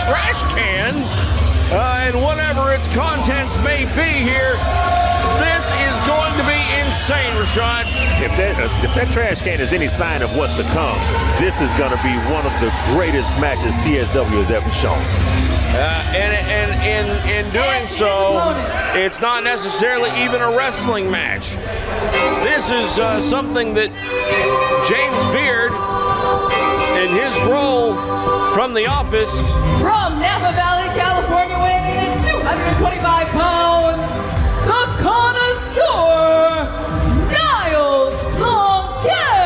trash can and whatever its contents may be here. This is going to be insane, Rashad. If that trash can is any sign of what's to come, this is going to be one of the greatest matches TSW has ever shown. And in doing so, it's not necessarily even a wrestling match. This is something that James Beard, in his role from The Office, from Napa Valley, California, weighing in at 225 pounds, the connoisseur, Niles Planquet.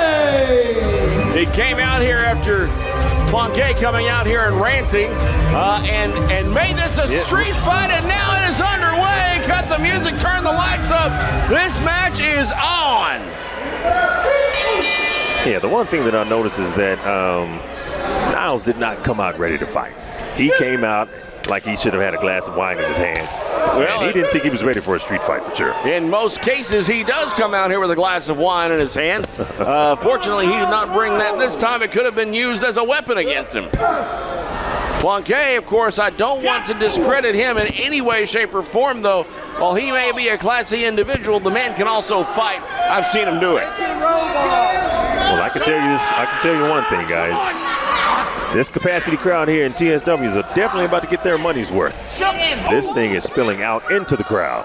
He came out here after Planquet coming out here and ranting and made this a street fight, and now it is underway. Cut the music, turn the lights up. This match is on. Yeah, the one thing that I noticed is that Niles did not come out ready to fight. He came out like he should have had a glass of wine in his hand. Well, he didn't think he was ready for a street fight for sure. In most cases, he does come out here with a glass of wine in his hand. Fortunately, he did not bring that this time. It could have been used as a weapon against him. Planquet, of course, I don't want to discredit him in any way, shape, or form, though. While he may be a classy individual, the man can also fight. I've seen him do it. Well, I can tell you this. I can tell you one thing, guys. This capacity crowd here in TSW is definitely about to get their money's worth. This thing is spilling out into the crowd.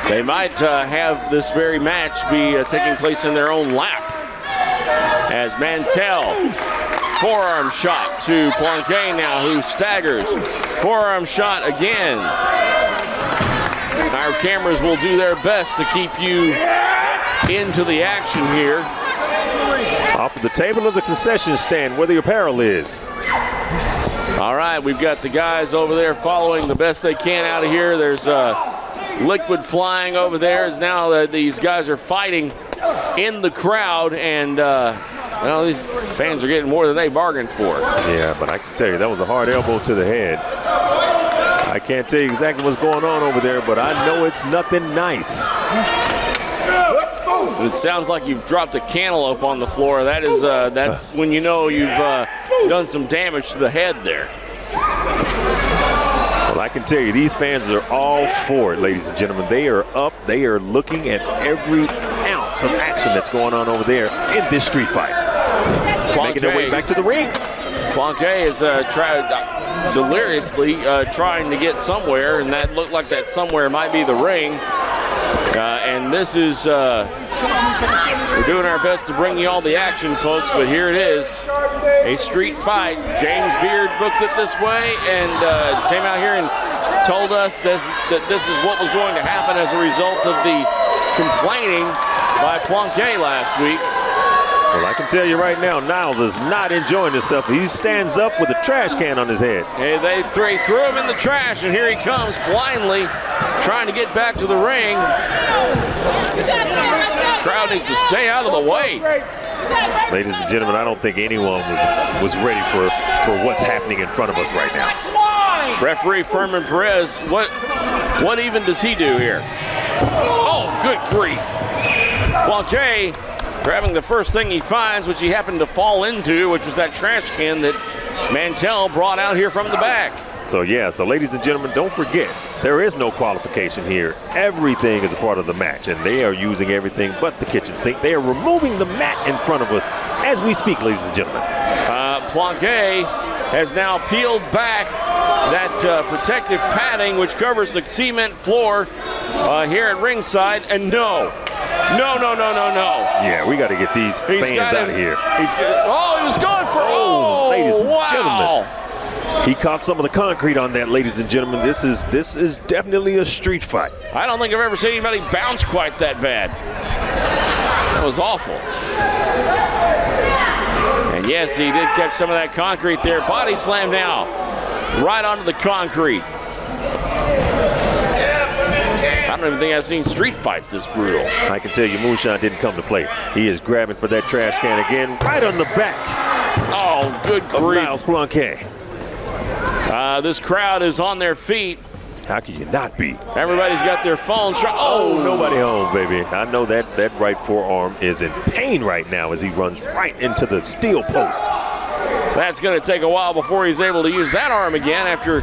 They might have this very match be taking place in their own lap. As Mantell, forearm shot to Planquet now, who staggers. Forearm shot again. Our cameras will do their best to keep you into the action here. Off of the table of the concession stand where the apparel is. All right, we've got the guys over there following the best they can out of here. There's liquid flying over there as now these guys are fighting in the crowd, and well, these fans are getting more than they bargained for. Yeah, but I can tell you that was a hard elbow to the head. I can't tell you exactly what's going on over there, but I know it's nothing nice. It sounds like you've dropped a cantaloupe on the floor. That's when you know you've done some damage to the head there. Well, I can tell you, these fans are all for it, ladies and gentlemen. They are up. They are looking at every ounce of action that's going on over there in this street fight. Making their way back to the ring. Planquet is deliriously trying to get somewhere, and that looked like that somewhere might be the ring. And this is, we're doing our best to bring you all the action, folks, but here it is, a street fight. James Beard booked it this way and came out here and told us that this is what was going to happen as a result of the complaining by Planquet last week. Well, I can tell you right now, Niles is not enjoying himself. He stands up with a trash can on his head. Hey, they threw him in the trash, and here he comes blindly trying to get back to the ring. This crowd needs to stay out of the way. Ladies and gentlemen, I don't think anyone was ready for what's happening in front of us right now. Referee Furman Perez, what even does he do here? Oh, good grief. Planquet grabbing the first thing he finds, which he happened to fall into, which was that trash can that Mantell brought out here from the back. So ladies and gentlemen, don't forget, there is no qualification here. Everything is a part of the match, and they are using everything but the kitchen sink. They are removing the mat in front of us as we speak, ladies and gentlemen. Planquet has now peeled back that protective padding which covers the cement floor here at ringside, and no. Yeah, we got to get these fans out of here. He was going for, ladies and wow. gentlemen. He caught some of the concrete on that, ladies and gentlemen. This is definitely a street fight. I don't think I've ever seen anybody bounce quite that bad. That was awful. And yes, he did catch some of that concrete there. Body slam now, right onto the concrete. I don't even think I've seen street fights this brutal. I can tell you, Moonshine didn't come to play. He is grabbing for that trash can again, right on the back. Oh, good grief. Niles Planquet. This crowd is on their feet. How can you not be? Everybody's got their phones. Nobody home, baby. I know that right forearm is in pain right now as he runs right into the steel post. That's going to take a while before he's able to use that arm again after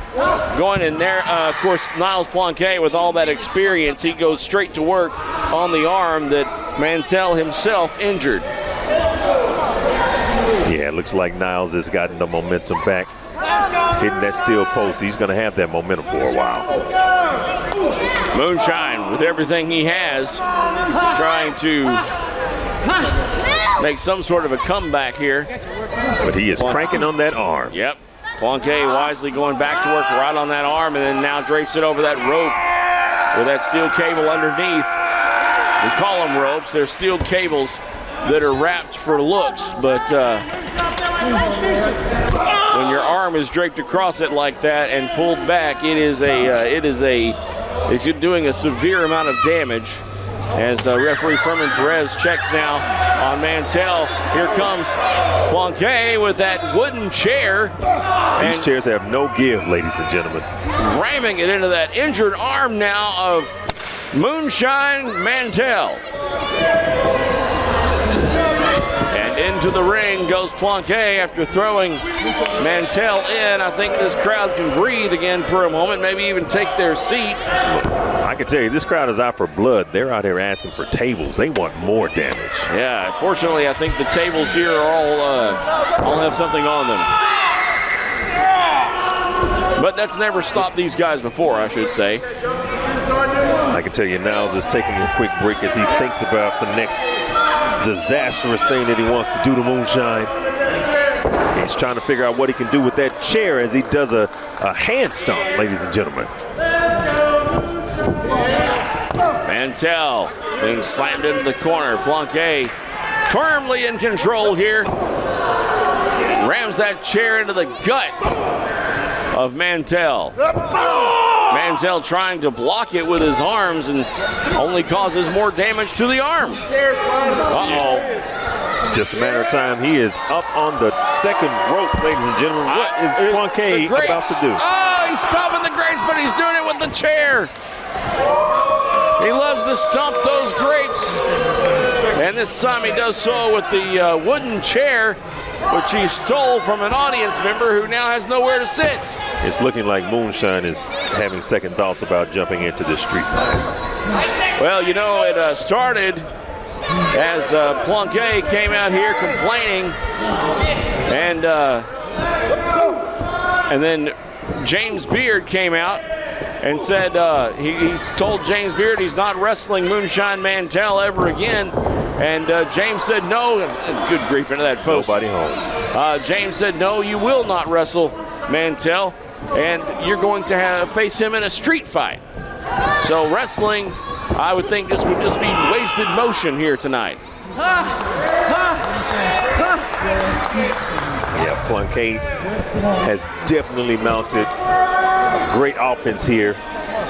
going in there. Of course, Niles Planquet, with all that experience, he goes straight to work on the arm that Mantell himself injured. Yeah, it looks like Niles has gotten the momentum back. Hitting that steel post, he's going to have that momentum for a while. Moonshine, with everything he has, trying to make some sort of a comeback here. But he is cranking on that arm. Yep. Planquet wisely going back to work right on that arm, and then now drapes it over that rope with that steel cable underneath. We call them ropes. They're steel cables that are wrapped for looks, but when your arm is draped across it like that and pulled back, it's doing a severe amount of damage. As referee Furman Perez checks now on Mantell. Here comes Planquet with that wooden chair. These chairs have no give, ladies and gentlemen. Ramming it into that injured arm now of Moonshine Mantell. And into the ring goes Planquet after throwing Mantell in. I think this crowd can breathe again for a moment, maybe even take their seat. I can tell you, this crowd is out for blood. They're out here asking for tables. They want more damage. Yeah, fortunately, I think the tables here are all have something on them. But that's never stopped these guys before, I should say. I can tell you, Niles is taking a quick break as he thinks about the next disastrous thing that he wants to do to Moonshine. He's trying to figure out what he can do with that chair as he does a hand stomp, ladies and gentlemen. Mantell being slammed into the corner. Planquet firmly in control here. Rams that chair into the gut of Mantell. Mantell trying to block it with his arms and only causes more damage to the arm. Uh-oh. It's just a matter of time. He is up on the second rope, ladies and gentlemen. What is Planquet about to do? Oh, he's stopping the grapes, but he's doing it with the chair. He loves to stomp those grapes. And this time he does so with the wooden chair, which he stole from an audience member who now has nowhere to sit. It's looking like Moonshine is having second thoughts about jumping into this street fight. Well, you know, it started as Planquet came out here complaining, and then James Beard came out and said he's told James Beard he's not wrestling Moonshine Mantell ever again. And James said no. Good grief into that post. Nobody home. James said no, you will not wrestle Mantell, and you're going to face him in a street fight. So wrestling, I would think this would just be wasted motion here tonight. Yeah, Planquet has definitely mounted great offense here,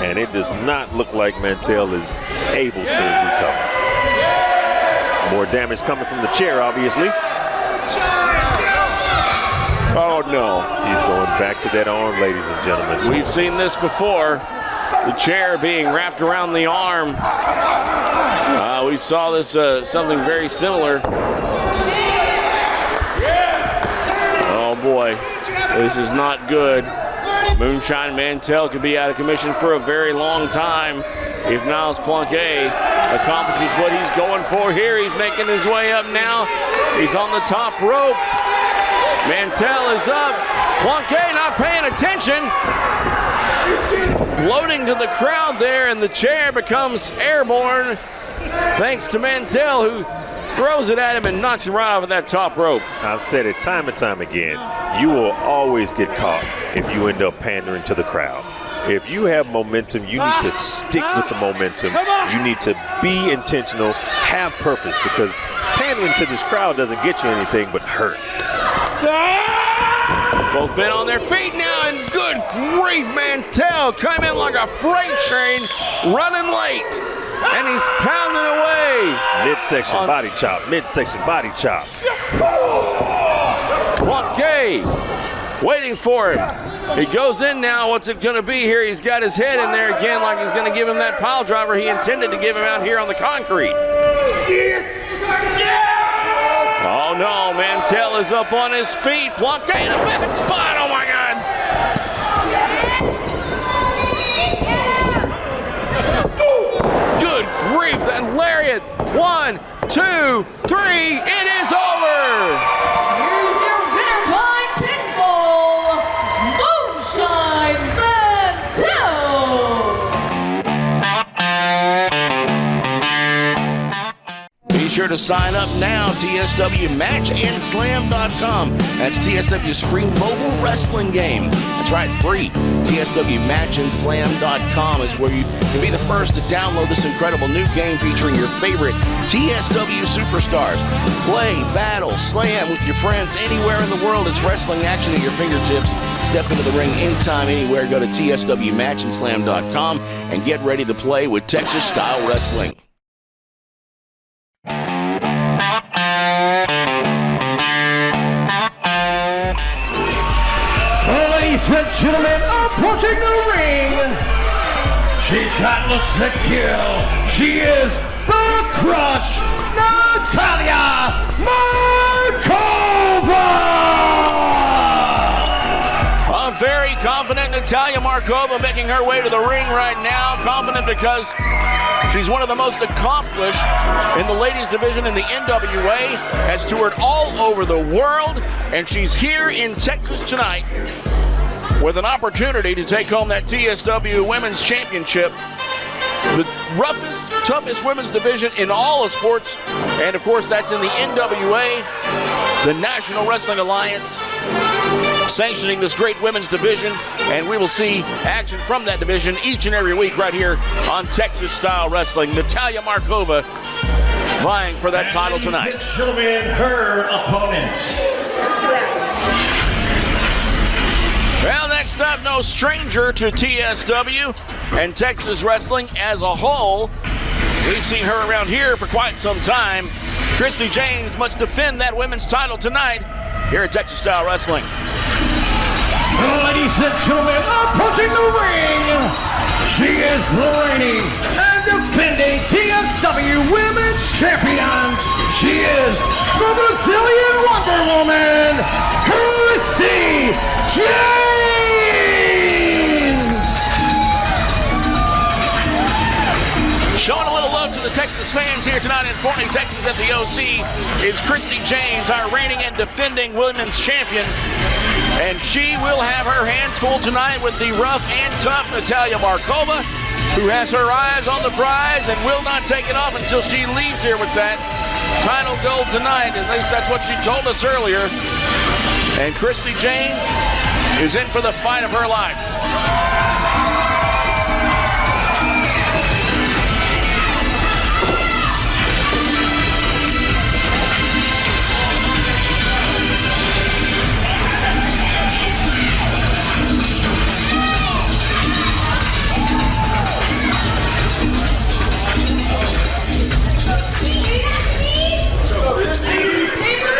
and it does not look like Mantell is able to recover. More damage coming from the chair, obviously. Oh, no. He's going back to that arm, ladies and gentlemen. We've seen this before. The chair being wrapped around the arm. We saw this, something very similar. Oh, boy. This is not good. Moonshine Mantell could be out of commission for a very long time if Niles Planquet accomplishes what he's going for here. He's making his way up now. He's on the top rope. Mantell is up. Planquet not paying attention. Gloating to the crowd there, and the chair becomes airborne thanks to Mantell, who throws it at him and knocks him right off of that top rope. I've said it time and time again. You will always get caught if you end up pandering to the crowd. If you have momentum, you need to stick with the momentum. You need to be intentional, have purpose, because pandering to this crowd doesn't get you anything but hurt. Both men on their feet now, and good grief, Mantell come in like a freight train, running late, and he's pounding away. Midsection body chop, midsection body chop. Planquet waiting for him. He goes in now. What's it going to be here? He's got his head in there again like he's going to give him that pile driver he intended to give him out here on the concrete. Oh, no. Mantell is up on his feet. Plonka in a bad spot. Oh, my God. Good grief. That lariat. 1, 2, 3. It is over. Here's your winner by pinfall, Moonshine Mantel. Be sure to sign up now, TSWMatchandslam.com. That's TSW's free mobile wrestling game. That's right, free. TSWMatchandslam.com is where you can be the first to download this incredible new game featuring your favorite TSW superstars. Play, battle, slam with your friends anywhere in the world. It's wrestling action at your fingertips. Step into the ring anytime, anywhere. Go to TSWMatchandslam.com and get ready to play with Texas-style wrestling. Ladies and gentlemen, approaching the ring. She's got looks to kill. She is the Crush, Natalia Markova. A very confident Natalia Markova making her way to the ring right now. Confident because she's one of the most accomplished in the ladies division in the NWA, has toured all over the world, and she's here in Texas tonight with an opportunity to take home that TSW Women's Championship, the roughest, toughest women's division in all of sports, and of course that's in the NWA, the National Wrestling Alliance, sanctioning this great women's division, and we will see action from that division each and every week right here on Texas Style Wrestling. Natalia Markova vying for that title tonight. Ladies and gentlemen, her opponent. Well, next up, no stranger to TSW and Texas wrestling as a whole. We've seen her around here for quite some time. Christy James must defend that women's title tonight here at Texas Style Wrestling. Ladies and gentlemen, approaching the ring, she is the reigning and defending TSW Women's Champion. She is the Brazilian Wonder Woman, Christy James. Showing a little love to the Texas fans here tonight in Forney, Texas at the OC is Christy James, our reigning and defending women's champion. And she will have her hands full tonight with the rough and tough Natalia Markova, who has her eyes on the prize and will not take it off until she leaves here with that title gold tonight. At least that's what she told us earlier. And Christy James is in for the fight of her life.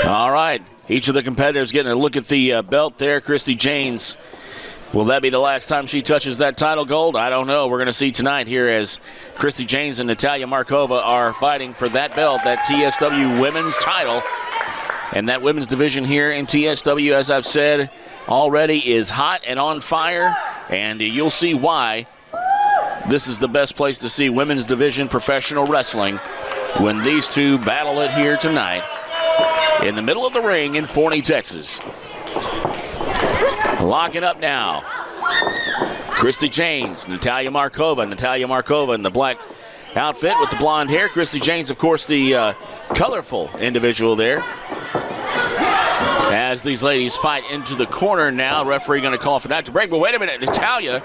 All right, each of the competitors getting a look at the belt there. Christy James, will that be the last time she touches that title gold? I don't know. We're going to see tonight here as Christy James and Natalia Markova are fighting for that belt, that TSW women's title. And that women's division here in TSW, as I've said already, is hot and on fire. And you'll see why this is the best place to see women's division professional wrestling when these two battle it here tonight in the middle of the ring in Forney, Texas. Locking up now. Christy James, Natalia Markova. Natalia Markova in the black outfit with the blonde hair. Christy James, of course, the colorful individual there. As these ladies fight into the corner now. Referee going to call for that to break. But wait a minute, Natalia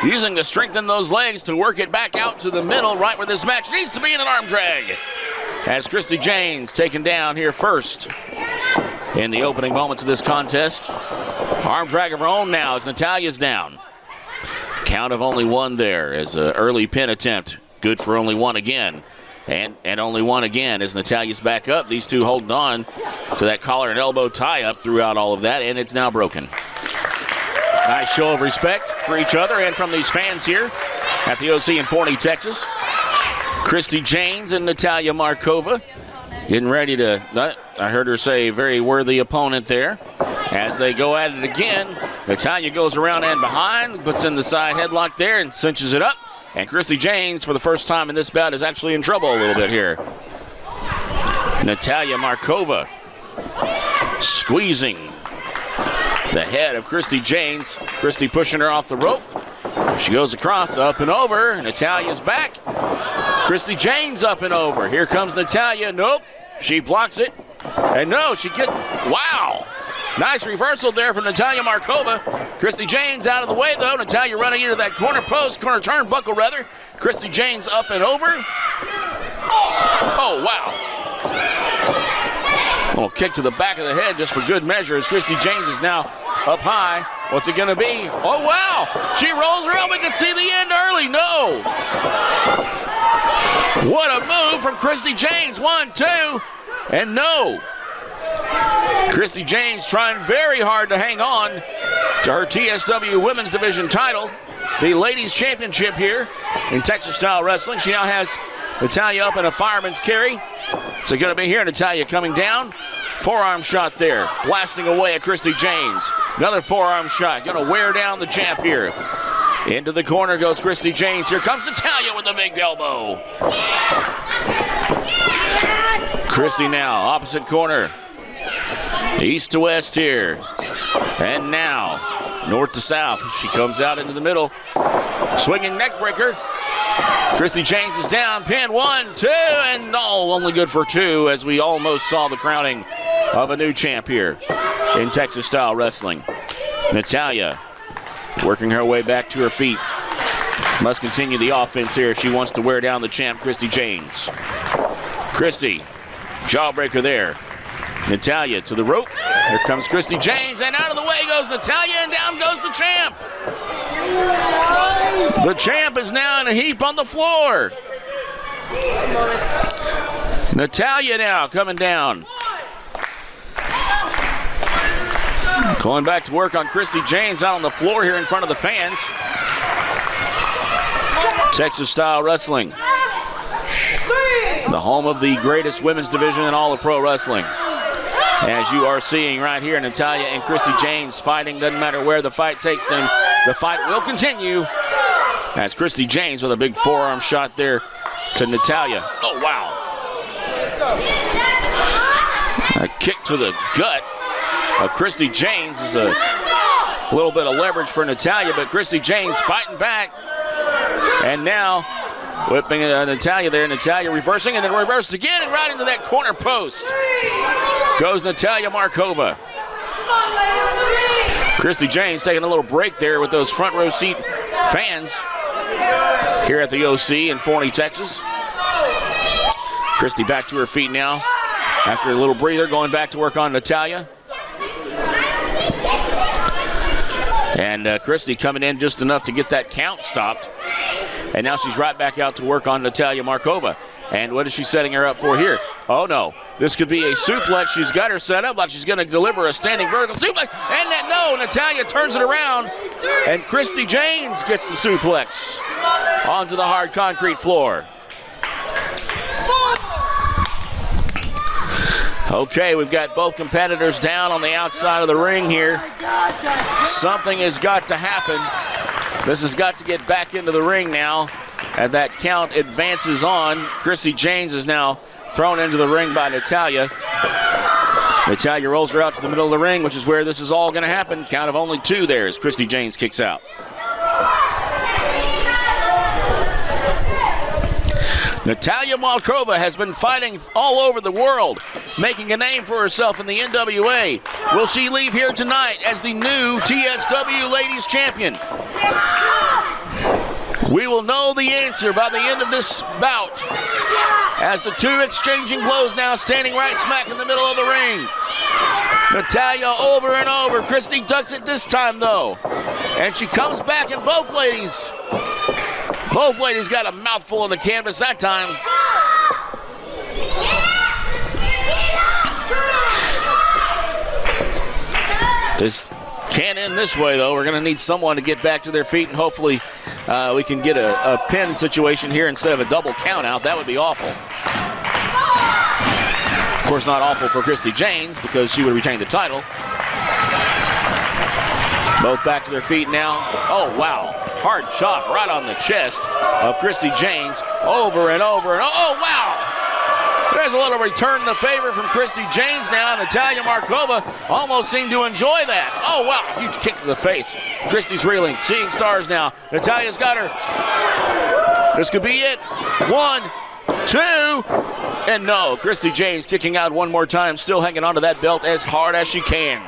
using to strengthen those legs to work it back out to the middle, right where this match needs to be in an arm drag. As Christy James taken down here first in the opening moments of this contest. Arm drag of her own now as Natalia's down. Count of only one there as an early pin attempt. Good for only one again. And only one again as Natalia's back up. These two holding on to that collar and elbow tie-up throughout all of that, and it's now broken. Nice show of respect for each other and from these fans here at the OC in Forney, Texas. Christy James and Natalia Markova getting ready to, I heard her say, very worthy opponent there. As they go at it again, Natalya goes around and behind, puts in the side headlock there and cinches it up. And Christy James, for the first time in this bout, is actually in trouble a little bit here. Natalya Markova squeezing the head of Christy James. Christy pushing her off the rope. She goes across, up and over. Natalya's back. Christy James up and over. Here comes Natalya. Nope. She blocks it. And no, she gets, wow. Nice reversal there from Natalya Markova. Christy James out of the way, though. Natalya running into that corner post, corner turnbuckle, rather. Christy James up and over. Oh, wow. A little kick to the back of the head just for good measure as Christy James is now up high. What's it going to be? Oh, wow. She rolls her up. We can see the end early. No. What a move from Christy James. 1, 2, and no. Christy James trying very hard to hang on to her TSW Women's Division title, the Ladies Championship here in Texas Style Wrestling. She now has Natalya up in a fireman's carry. So going to be here, Natalya coming down. Forearm shot there, blasting away at Christy James. Another forearm shot, going to wear down the champ here. Into the corner goes Christy James. Here comes Natalya with a big elbow. Christy now, opposite corner. East to west here. And now, north to south. She comes out into the middle. Swinging neck breaker. Christy James is down. Pin 1, 2, and no, only good for 2 as we almost saw the crowning of a new champ here in Texas Style Wrestling. Natalya working her way back to her feet. Must continue the offense here if she wants to wear down the champ, Christy James. Christy, jawbreaker there. Natalya to the rope. Here comes Christy James, and out of the way goes Natalya, and down goes the champ. The champ is now in a heap on the floor. Natalya now coming down. Going back to work on Christy James out on the floor here in front of the fans. Texas Style Wrestling, the home of the greatest women's division in all of pro wrestling. As you are seeing right here, Natalya and Christy James fighting. Doesn't matter where the fight takes them. The fight will continue. As Christy James with a big forearm shot there to Natalya. Oh, wow. A kick to the gut of Christy James is a little bit of leverage for Natalya, but Christy James fighting back. And now whipping Natalya there. Natalya reversing and then reversed again and right into that corner post goes Natalya Markova. Christy James taking a little break there with those front row seat fans here at the OC in Forney, Texas. Christy back to her feet now after a little breather, going back to work on Natalya. And Christy coming in just enough to get that count stopped. And now she's right back out to work on Natalya Markova. And what is she setting her up for here? Oh, no. This could be a suplex. She's got her set up like she's going to deliver a standing vertical suplex. And no, Natalya turns it around. And Christy James gets the suplex onto the hard concrete floor. Okay, we've got both competitors down on the outside of the ring here. Something has got to happen. This has got to get back into the ring now. And that count advances on. Christy James is now thrown into the ring by Natalya. Natalya rolls her out to the middle of the ring, which is where this is all going to happen. Count of only 2 there as Christy James kicks out. Natalya Markova has been fighting all over the world, making a name for herself in the NWA. Will she leave here tonight as the new TSW Ladies Champion? We will know the answer by the end of this bout as the 2 exchanging blows now standing right smack in the middle of the ring. Natalya over and over. Christy ducks it this time, though. And she comes back, and both ladies got a mouthful of the canvas that time. This can't end this way, though. We're going to need someone to get back to their feet, and hopefully we can get a pin situation here instead of a double count out. That would be awful. course, not awful for Christy Janes because she would retain the title. Both back to their feet now. Oh, wow. Hard chop right on the chest of Christy Janes. Over and over and oh, wow. There's a little return the favor from Christy Janes now. Natalia Markova almost seemed to enjoy that. Oh, wow. Huge kick to the face. Christy's reeling. Seeing stars now. Natalia's got her. This could be it. 1, 2, and no. Christy Janes kicking out one more time. Still hanging onto that belt as hard as she can.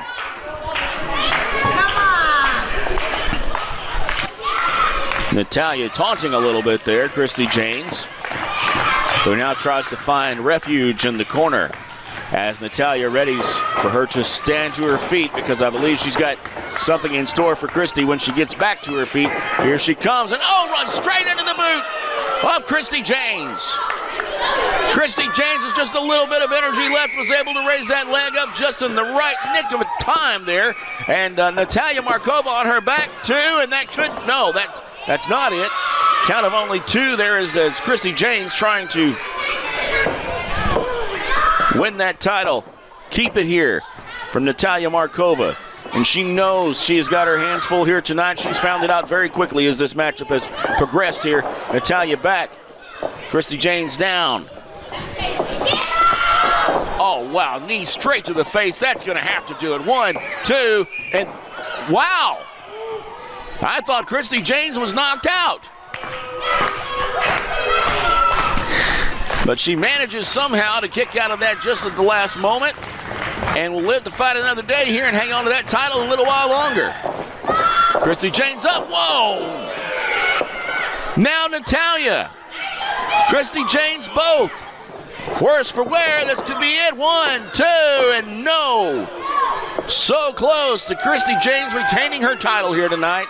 Natalia taunting a little bit there, Christy Janes, who now tries to find refuge in the corner as Natalia readies for her to stand to her feet because I believe she's got something in store for Christy when she gets back to her feet. Here she comes and runs straight into the boot of Christy Janes. Christy Janes with just a little bit of energy left was able to raise that leg up just in the right nick of time there. And Natalia Markova on her back too, and that's not it. Count of only 2 there as Christy Janes trying to win that title. Keep it here from Natalia Markova. And she knows she has got her hands full here tonight. She's found it out very quickly as this matchup has progressed here. Natalia back. Christy Janes down. Oh, wow. Knee straight to the face. That's going to have to do it. 1, 2, and wow. I thought Christy Janes was knocked out. But she manages somehow to kick out of that just at the last moment and will live to fight another day here and hang on to that title a little while longer. Christy Janes up. Whoa. Now Natalia. Christy Janes both. Worse for wear. This could be it. 1, 2, and no. So close to Christy Janes retaining her title here tonight.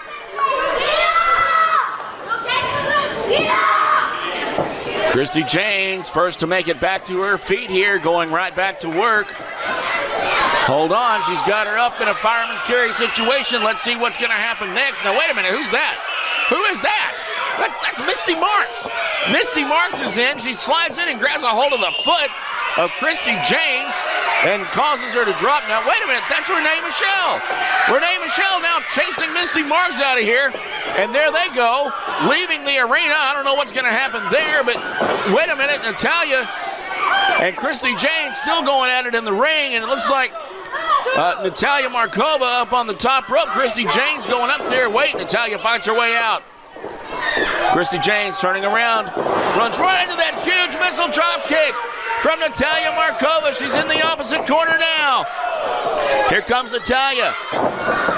Christy Janes first to make it back to her feet here, going right back to work. Hold on, she's got her up in a fireman's carry situation. Let's see what's going to happen next. Now, wait a minute, who's that? Who is that? That's Misty Marks. Misty Marks is in. She slides in and grabs a hold of the foot of Christy Janes and causes her to drop. Now, wait a minute, that's Renee Michelle. Renee Michelle now chasing Misty Marks out of here. And there they go, leaving the arena. I don't know what's going to happen there, but wait a minute, Natalia and Christy Janes still going at it in the ring, and it looks like Natalia Markova up on the top rope. Christy Janes going up there. Wait, Natalia fights her way out. Christy Janes turning around, runs right into that huge missile drop kick from Natalia Markova. She's in the opposite corner now. Here comes Natalia,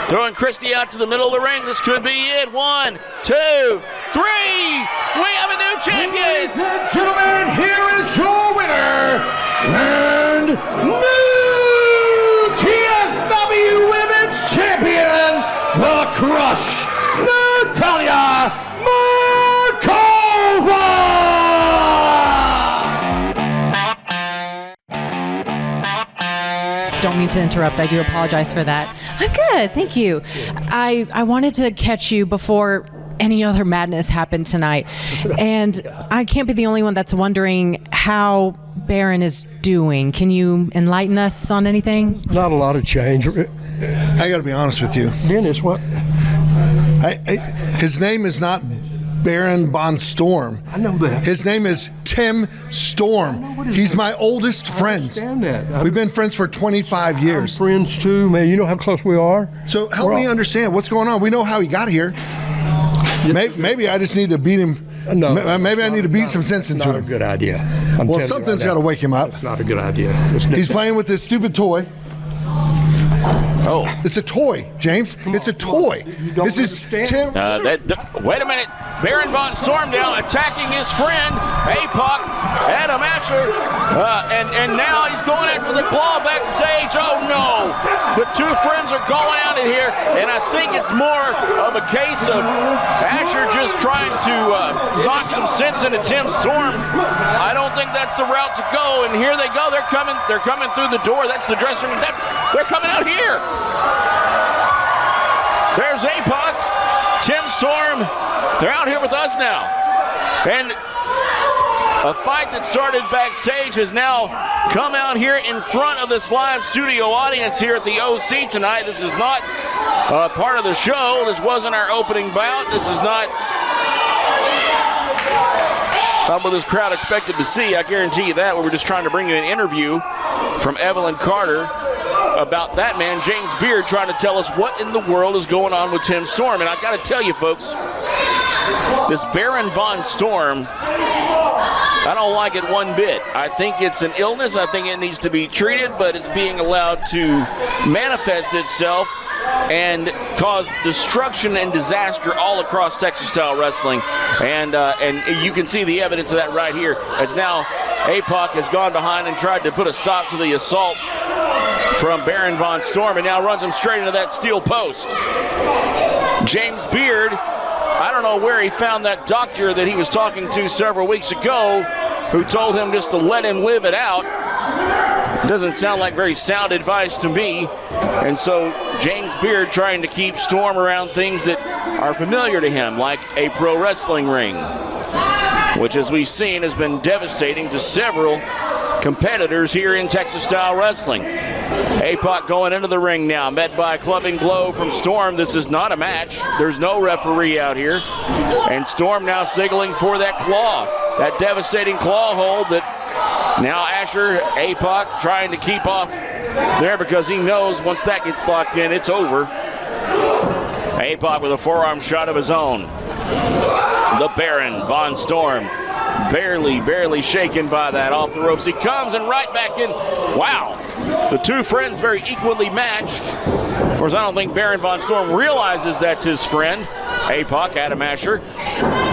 throwing Christy out to the middle of the ring. This could be it. 1, 2, 3. We have a new champion. Ladies and gentlemen, here is your winner and new TSW Women's Champion, The Crush, Natalia Markova. Don't mean to interrupt. I do apologize for that. I'm good. Thank you. I wanted to catch you before any other madness happened tonight. And I can't be the only one that's wondering how Baron is doing. Can you enlighten us on anything? Not a lot of change. I got to be honest with you. Dennis, what? His name is not Baron Von Storm. I know that. His name is Tim Storm. He's my oldest friend. I understand that. We've been friends for 25 years. I'm friends too, man. You know how close we are? So help me understand what's going on. We know how he got here. Maybe I just need to beat him. No. Maybe I need to beat some sense into him. Not a good idea. Well, something's got to wake him up. It's not a good idea. He's playing with this stupid toy. Oh. It's a toy, James. It's a toy. This is Tim. Wait a minute. Baron Von Storm now attacking his friend, APOC, Adam Asher. And now he's going after the claw backstage. Oh, no. The two friends are going out of here. And I think it's more of a case of Asher just trying to knock some sense into Tim Storm. I don't think that's the route to go. And here they go. They're coming through the door. That's the dressing room. They're coming out here. There's APOC, Tim Storm. They're out here with us now. And a fight that started backstage has now come out here in front of this live studio audience here at the OC tonight. This is not part of the show. This wasn't our opening bout. This is not what this crowd expected to see. I guarantee you that. We were just trying to bring you an interview from Evelyn Carter about that man, James Beard, trying to tell us what in the world is going on with Tim Storm. And I got to tell you, folks, this Baron Von Storm, I don't like it one bit. I think it's an illness. I think it needs to be treated, but it's being allowed to manifest itself and cause destruction and disaster all across Texas style wrestling. And you can see the evidence of that right here, as now APOC has gone behind and tried to put a stop to the assault from Baron Von Storm, and now runs him straight into that steel post. James Beard, I don't know where he found that doctor that he was talking to several weeks ago who told him just to let him live it out. Doesn't sound like very sound advice to me. And so James Beard trying to keep Storm around things that are familiar to him, like a pro wrestling ring, which, as we've seen, has been devastating to several competitors here in Texas style wrestling. APOC going into the ring now, met by a clubbing blow from Storm. This is not a match. There's no referee out here. And Storm now signaling for that claw, that devastating claw hold that now Asher, APOC trying to keep off there because he knows once that gets locked in, it's over. APOC with a forearm shot of his own. The Baron Von Storm, barely shaken by that. Off the ropes he comes, and right back in. Wow, the two friends very equally matched. Of course, I don't think Baron Von Storm realizes that's his friend, APOC, Adam Asher.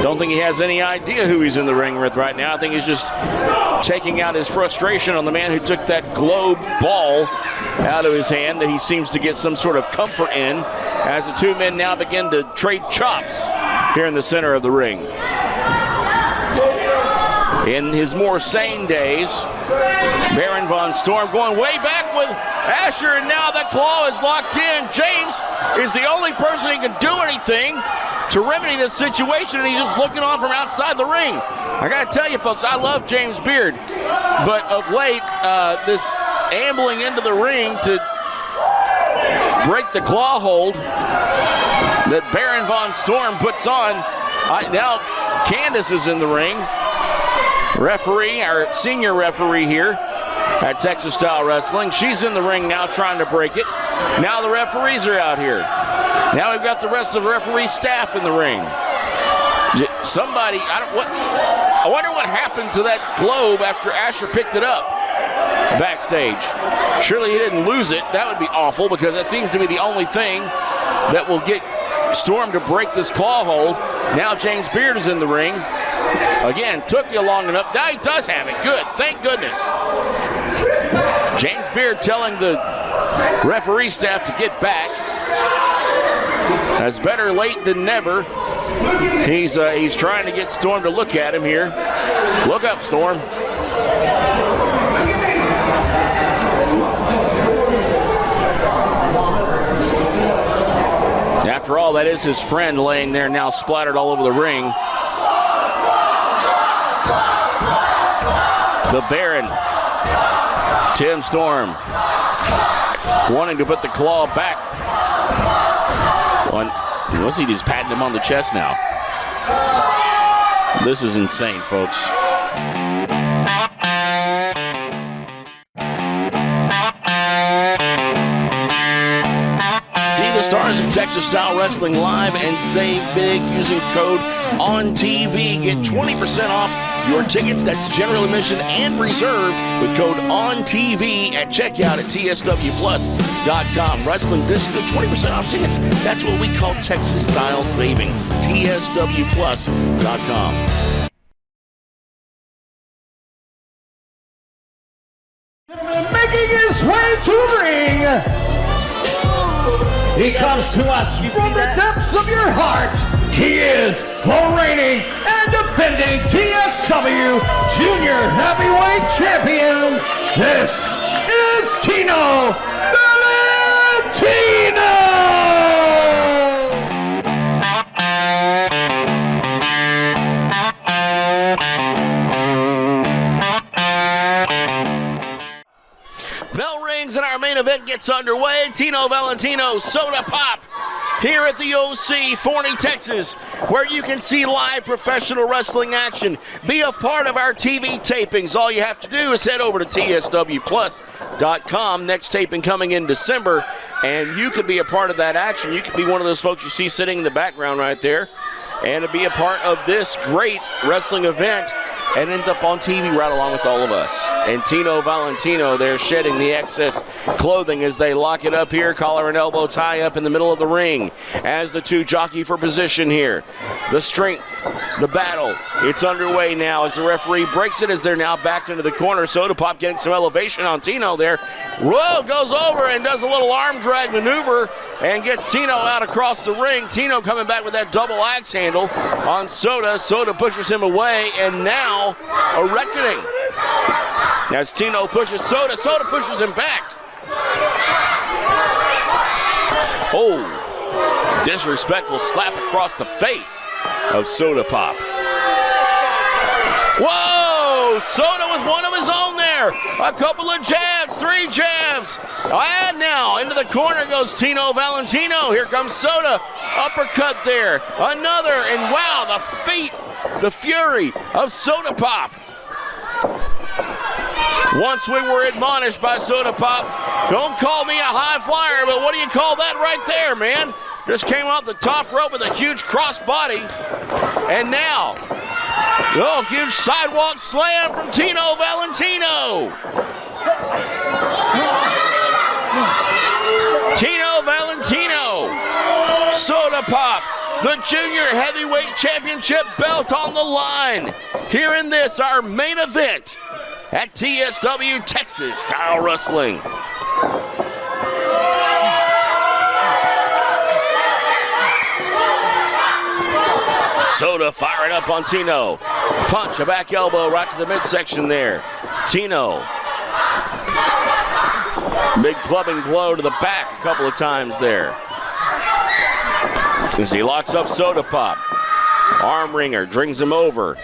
Don't think he has any idea who he's in the ring with right now. I think he's just taking out his frustration on the man who took that globe ball out of his hand that he seems to get some sort of comfort in, as the two men now begin to trade chops here in the center of the ring. In his more sane days, Baron Von Storm going way back with Asher, and now that claw is locked in. James is the only person who can do anything to remedy this situation, and he's just looking on from outside the ring. I gotta tell you, folks, I love James Beard, but of late, this ambling into the ring to break the claw hold that Baron Von Storm puts on. Now Candace is in the ring. Referee, our senior referee here at Texas Style Wrestling. She's in the ring now trying to break it. Now the referees are out here. Now we've got the rest of the referee staff in the ring. Somebody, I wonder what happened to that globe after Asher picked it up backstage. Surely he didn't lose it. That would be awful, because that seems to be the only thing that will get Storm to break this claw hold. Now James Beard is in the ring. Again, took you long enough. Now he does have it. Good. Thank goodness. James Beard telling the referee staff to get back. That's better late than never. He's trying to get Storm to look at him here. Look up, Storm. After all, that is his friend laying there now splattered all over the ring. The Baron, Tim Storm, wanting to put the claw back on. What's he just patting him on the chest now? This is insane, folks. See the stars of Texas Style Wrestling live and save big using code ONTV. Get 20% off your tickets. That's general admission and reserved with code ONTV at checkout at tswplus.com. Wrestling Disco, 20% off tickets. That's what we call Texas Style savings. tswplus.com. Making his way to the ring. He comes to us from the depths of your heart. He is the reigning and defending TSW Junior Heavyweight Champion. This is Tino Valentino. Bell rings and our main event gets underway. Tino Valentino, Soda Pop, here at the OC, Forney, Texas, where you can see live professional wrestling action. Be a part of our TV tapings. All you have to do is head over to tswplus.com. Next taping coming in December, and you could be a part of that action. You could be one of those folks you see sitting in the background right there, and to be a part of this great wrestling event and end up on TV right along with all of us. And Tino Valentino, they're shedding the excess clothing as they lock it up here. Collar and elbow tie up in the middle of the ring as the two jockey for position here. The strength, the battle, it's underway now as the referee breaks it as they're now backed into the corner. Soda Pop getting some elevation on Tino there. Whoa, goes over and does a little arm drag maneuver and gets Tino out across the ring. Tino coming back with that double axe handle on Soda. Soda pushes him away, and now a reckoning. As Tino pushes Soda, Soda pushes him back. Oh, disrespectful slap across the face of Soda Pop. Whoa, Soda with one of his own there. A couple of jabs, 3 jabs. And now into the corner goes Tino Valentino. Here comes Soda. Uppercut there. Another, and wow, the feet, the fury of Soda Pop. Once we were admonished by Soda Pop, don't call me a high flyer, but what do you call that right there, man? Just came off the top rope with a huge cross body. And now, oh, huge sidewalk slam from Tino Valentino. Tino Valentino, Soda Pop, the Junior Heavyweight Championship belt on the line. Here in this, our main event at TSW Texas Style Wrestling. Soda firing up on Tino. Punch, a back elbow right to the midsection there. Tino. Big clubbing blow to the back a couple of times there. As he locks up Soda Pop. Arm wringer, brings him over.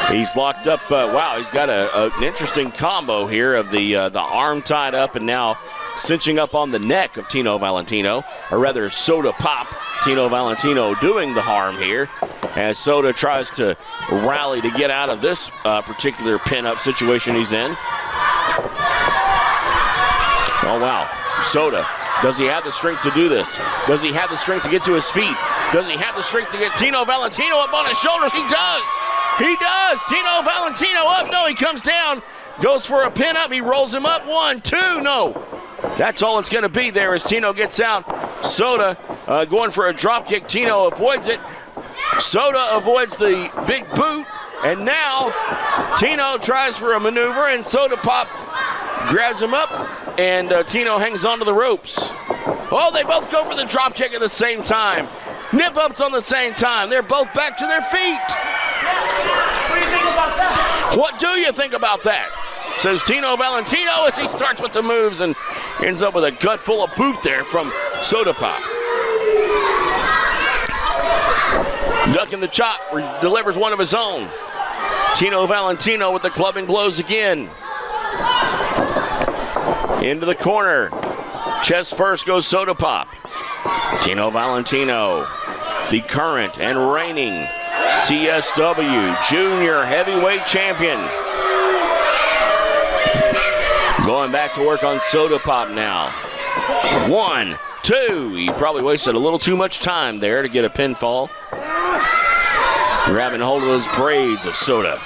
He's locked up. Wow, he's got an interesting combo here of the arm tied up and now cinching up on the neck of Tino Valentino, or rather Soda Pop. Tino Valentino doing the harm here as Soda tries to rally to get out of this particular pin-up situation he's in. Oh, wow. Soda, does he have the strength to do this? Does he have the strength to get to his feet? Does he have the strength to get Tino Valentino up on his shoulders? He does. He does. Tino Valentino up. No, he comes down. Goes for a pin up. He rolls him up. 1, 2. No. That's all it's going to be there as Tino gets out. Soda going for a drop kick. Tino avoids it. Soda avoids the big boot. And now Tino tries for a maneuver and Soda Pop grabs him up and Tino hangs onto the ropes. Oh, they both go for the drop kick at the same time. Nip ups on the same time. They're both back to their feet. What do you think about that? What do you think about that? Says Tino Valentino as he starts with the moves and ends up with a gut full of boot there from Soda Pop. Ducking the chop, delivers one of his own. Tino Valentino with the clubbing blows again. Into the corner. Chest first goes Soda Pop. Tino Valentino, the current and reigning TSW Junior Heavyweight Champion. Going back to work on Soda Pop now. 1, 2. He probably wasted a little too much time there to get a pinfall. Grabbing hold of those braids of Soda.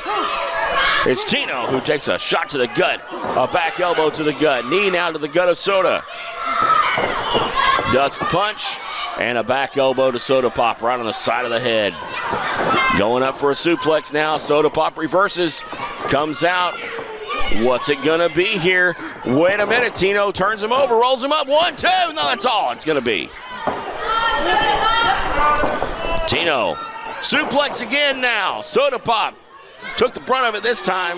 It's Tino who takes a shot to the gut. A back elbow to the gut. Knee now to the gut of Soda. Ducks the punch. And a back elbow to Soda Pop right on the side of the head. Going up for a suplex now. Soda Pop reverses. Comes out. What's it going to be here? Wait a minute. Tino turns him over. Rolls him up. 1, 2. No, that's all it's going to be. Tino. Suplex again now. Soda Pop took the brunt of it this time.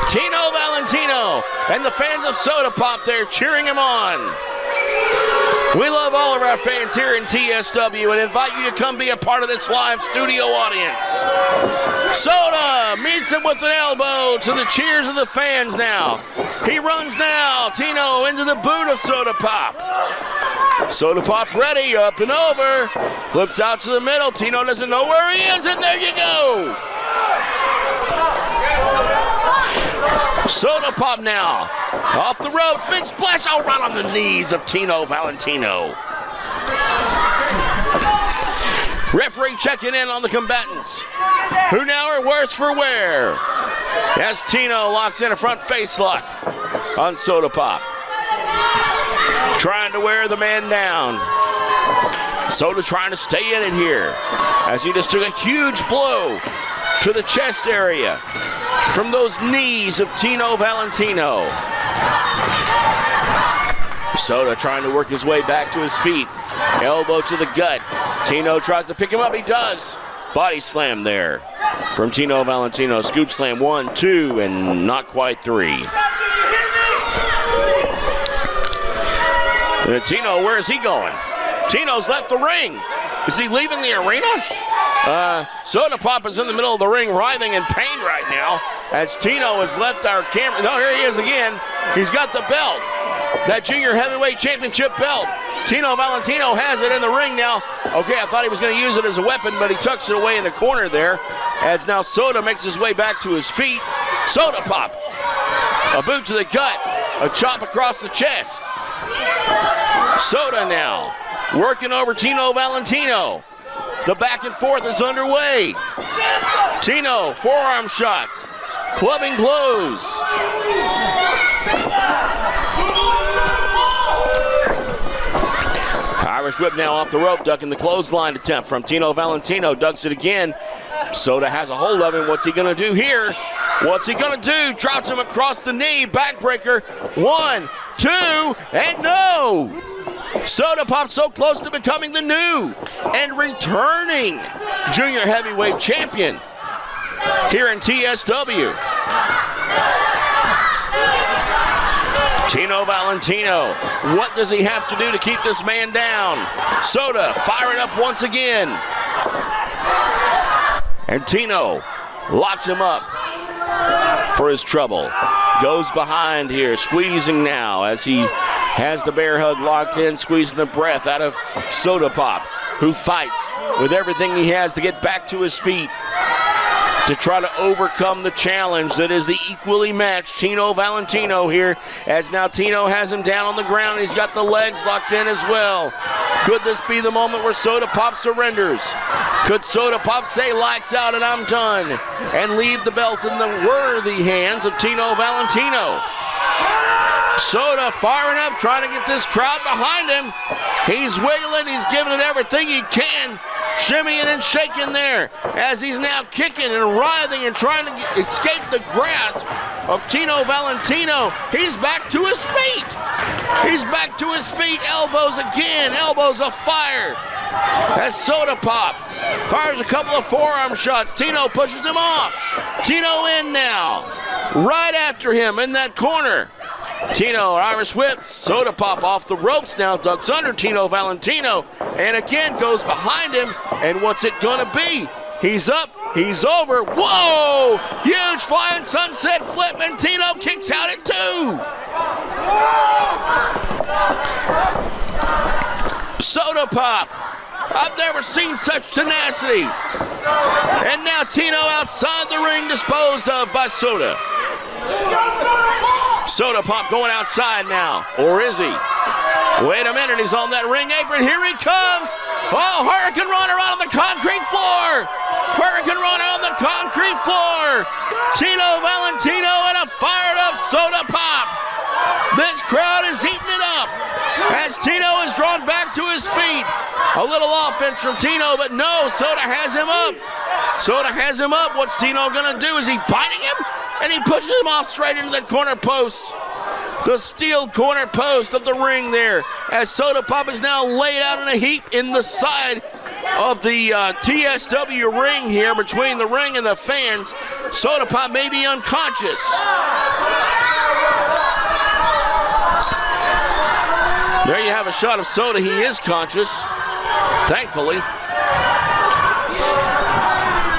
Tino Valentino and the fans of Soda Pop there cheering him on. We love all of our fans here in TSW and invite you to come be a part of this live studio audience. Soda Soda meets him with an elbow to the cheers of the fans now. He runs now. Tino into the boot of Soda Pop. Soda Pop ready, up and over. Flips out to the middle. Tino doesn't know where he is, and there you go. Soda Pop now. Off the ropes. Big splash. Oh, right on the knees of Tino Valentino. Referee checking in on the combatants, who now are worse for wear. As Tino locks in a front face lock on Soda Pop. Trying to wear the man down. Soda trying to stay in it here, as he just took a huge blow to the chest area from those knees of Tino Valentino. Soda trying to work his way back to his feet. Elbow to the gut. Tino tries to pick him up. He does. Body slam there from Tino Valentino. Scoop slam 1, 2, and not quite 3. Tino, where is he going? Tino's left the ring. Is he leaving the arena? Soda Pop is in the middle of the ring, writhing in pain right now, as Tino has left our camera. No, here he is again. He's got the belt. That Junior Heavyweight Championship belt. Tino Valentino has it in the ring now. Okay, I thought he was going to use it as a weapon, but he tucks it away in the corner there, as now Soda makes his way back to his feet. Soda Pop. A boot to the gut. A chop across the chest. Soda now working over Tino Valentino. The back and forth is underway. Tino, forearm shots. Clubbing blows. Irish whip now off the rope, ducking the clothesline attempt from Tino Valentino. Ducks it again. Soda has a hold of him. What's he going to do here? What's he going to do? Drops him across the knee. Backbreaker. 1, 2, and no! Soda Pop so close to becoming the new and returning Junior Heavyweight Champion here in TSW. Tino Valentino, what does he have to do to keep this man down? Soda firing up once again. And Tino locks him up for his trouble. Goes behind here, squeezing now as he has the bear hug locked in, squeezing the breath out of Soda Pop, who fights with everything he has to get back to his feet to try to overcome the challenge that is the equally matched Tino Valentino here, as now Tino has him down on the ground and he's got the legs locked in as well. Could this be the moment where Soda Pop surrenders? Could Soda Pop say lights out and I'm done and leave the belt in the worthy hands of Tino Valentino? Soda firing up, trying to get this crowd behind him. He's wiggling, he's giving it everything he can, shimmying and shaking there as he's now kicking and writhing and trying to escape the grasp of Tino Valentino. He's back to his feet. He's back to his feet, elbows again, elbows of fire. As Soda Pop fires a couple of forearm shots. Tino pushes him off. Tino in now, right after him in that corner. Tino, Irish whip, Soda Pop off the ropes now, ducks under Tino Valentino, and again goes behind him, and what's it gonna be? He's up, he's over, whoa! Huge flying sunset flip, and Tino kicks out at 2. Soda Pop, I've never seen such tenacity. And now Tino outside the ring, disposed of by Soda. Soda Pop going outside now, or is he? Wait a minute, he's on that ring apron. Here he comes. Oh, Hurricane Runner out on the concrete floor. Hurricane Runner on the concrete floor. Tino Valentino and a fired up Soda Pop. This crowd is eating it up as Tino is drawn back to his feet. A little offense from Tino, but no, Soda has him up. Soda has him up. What's Tino gonna do? Is he biting him? And he pushes him off straight into the corner post. The steel corner post of the ring there, as Soda Pop is now laid out in a heap in the side of the TSW ring here, between the ring and the fans. Soda Pop may be unconscious. There you have a shot of Soda. He is conscious, thankfully.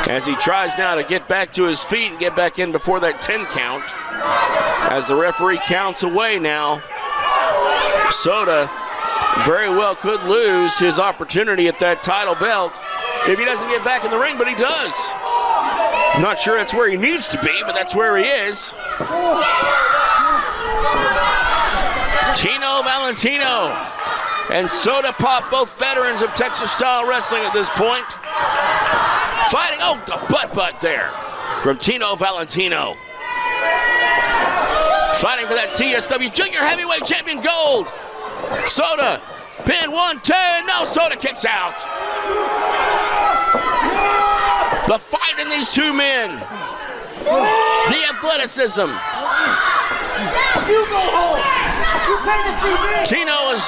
as he tries now to get back to his feet and get back in before that 10 count. As the referee counts away now, Soda very well could lose his opportunity at that title belt if he doesn't get back in the ring, but he does. I'm not sure that's where he needs to be, but that's where he is. Tino Valentino and Soda Pop, both veterans of Texas style wrestling at this point. Fighting, oh, the butt there from Tino Valentino. Fighting for that TSW Junior Heavyweight Champion gold. Soda, pin 1-2, no, Soda kicks out. The fight in these two men. The athleticism. You go home. You pay to see me. Tino is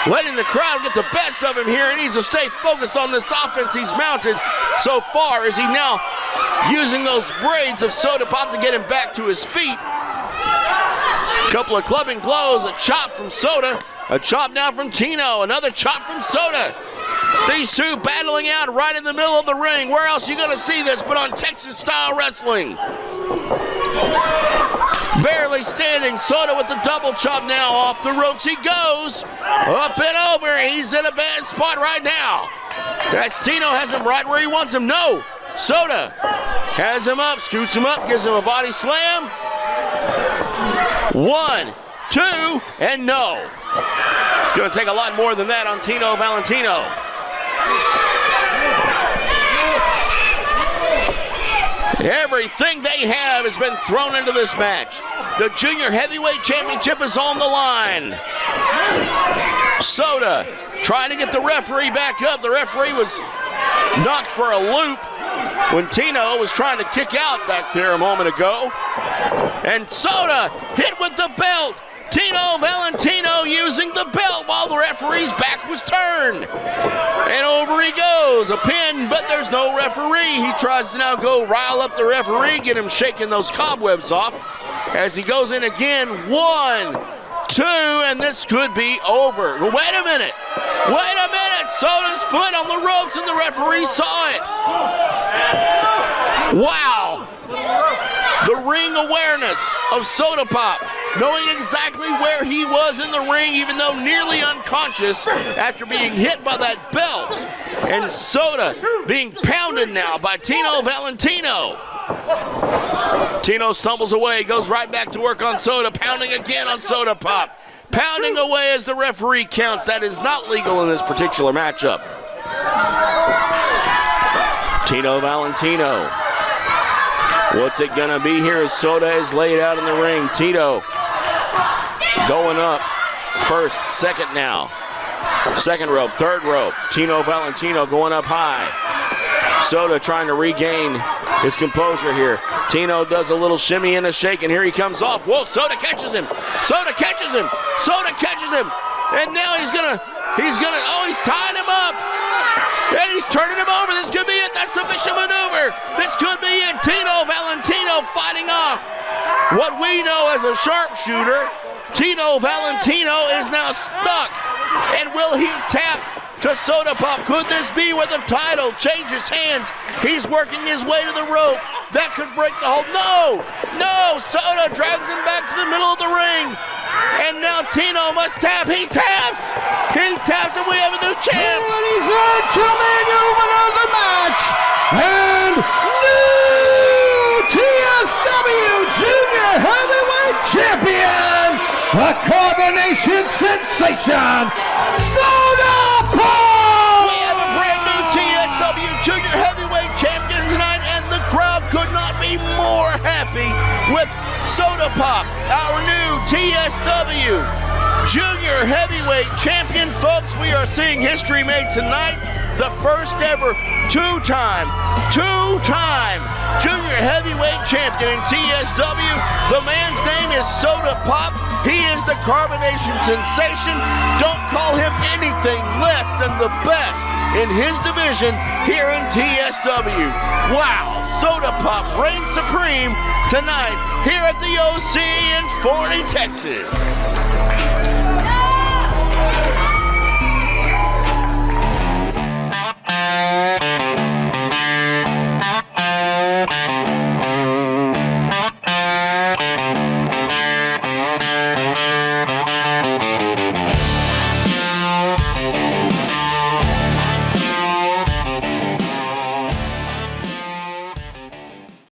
letting the crowd get the best of him here. He needs to stay focused on this offense he's mounted so far. Is he now using those braids of Soda Pop to get him back to his feet? Couple of clubbing blows, a chop from Soda, a chop now from Tino, another chop from Soda. These two battling out right in the middle of the ring. Where else are you going to see this but on Texas style wrestling? Barely standing, Soda with the double chop now. Off the ropes he goes, up and over. He's in a bad spot right now. As Tino has him right where he wants him. No, Soda has him up, scoots him up, gives him a body slam. 1, 2, and no. It's going to take a lot more than that on Tino Valentino. Everything they have has been thrown into this match. The Junior Heavyweight Championship is on the line. Soda trying to get the referee back up. The referee was knocked for a loop when Tino was trying to kick out back there a moment ago. And Soda hit with the belt. Tino Valentino using the belt while the referee's back was turned. And over he goes. A pin, but there's no referee. He tries to now go rile up the referee, get him shaking those cobwebs off. As he goes in again, 1, 2, and this could be over. Wait a minute. Soda's foot on the ropes and the referee saw it. Wow. The ring awareness of Soda Pop, knowing exactly where he was in the ring, even though nearly unconscious after being hit by that belt. And Soda being pounded now by Tino Valentino. Tino stumbles away, goes right back to work on Soda, pounding again on Soda Pop. Pounding away as the referee counts. That is not legal in this particular matchup. Tino Valentino. What's it gonna be here as Soda is laid out in the ring? Tito going up. First, second now. Second rope, third rope. Tino Valentino going up high. Soda trying to regain his composure here. Tino does a little shimmy and a shake, and here he comes off. Whoa, Soda catches him. Soda catches him. Soda catches him. And now he's tying him up. And he's turning him over. This could be it. That submission maneuver. This could be it. Tino Valentino fighting off what we know as a sharpshooter. Tino Valentino is now stuck. And will he tap to Soda Pop? Could this be where the title changes hands? He's working his way to the rope. That could break the hold. No! Soda drags him back to the middle of the ring. And now Tino must tap. He taps, and we have a new champ. Ladies and gentlemen, your winner of the match, and new TSW Junior Heavyweight Champion, the Carbonation Sensation, Soda Pop! We have a brand new TSW Junior Heavyweight Champion tonight, and the crowd could not be more happy with Soda Pop, our new TSW Junior Heavyweight Champion. Folks, we are seeing history made tonight. The first ever two-time Junior Heavyweight Champion in TSW. The man's name is Soda Pop. He is the Carbonation Sensation. Don't call him anything less than the best in his division here in TSW. Wow, Soda Pop reigns supreme tonight here at the OC in Forney, Texas.